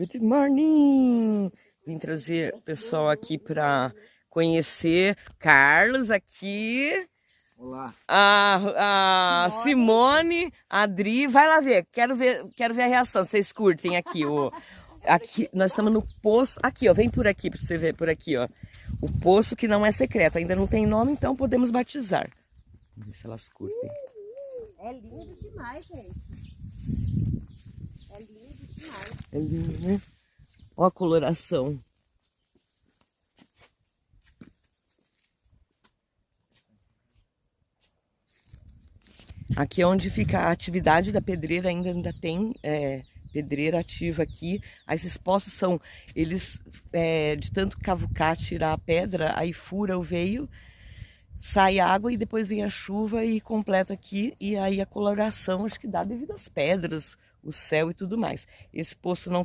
Good morning! Vim trazer o pessoal aqui para conhecer Carlos aqui. Olá. A Simone, a Adri, vai lá ver. Quero ver a reação. Vocês curtem aqui aqui nós estamos no poço. Aqui, ó, vem por aqui para você ver por aqui, ó. O poço que não é secreto, ainda não tem nome, então podemos batizar. Vamos ver se elas curtem. É lindo demais, gente. É lindo demais. É lindo, né? Ó a coloração. Aqui é onde fica a atividade da pedreira, ainda tem pedreira ativa aqui. Esses poços são, eles, de tanto cavucar, tirar a pedra, aí fura o veio, sai água e depois vem a chuva e completa aqui. E aí a coloração acho que dá devido às pedras, o céu e tudo mais. Esse poço não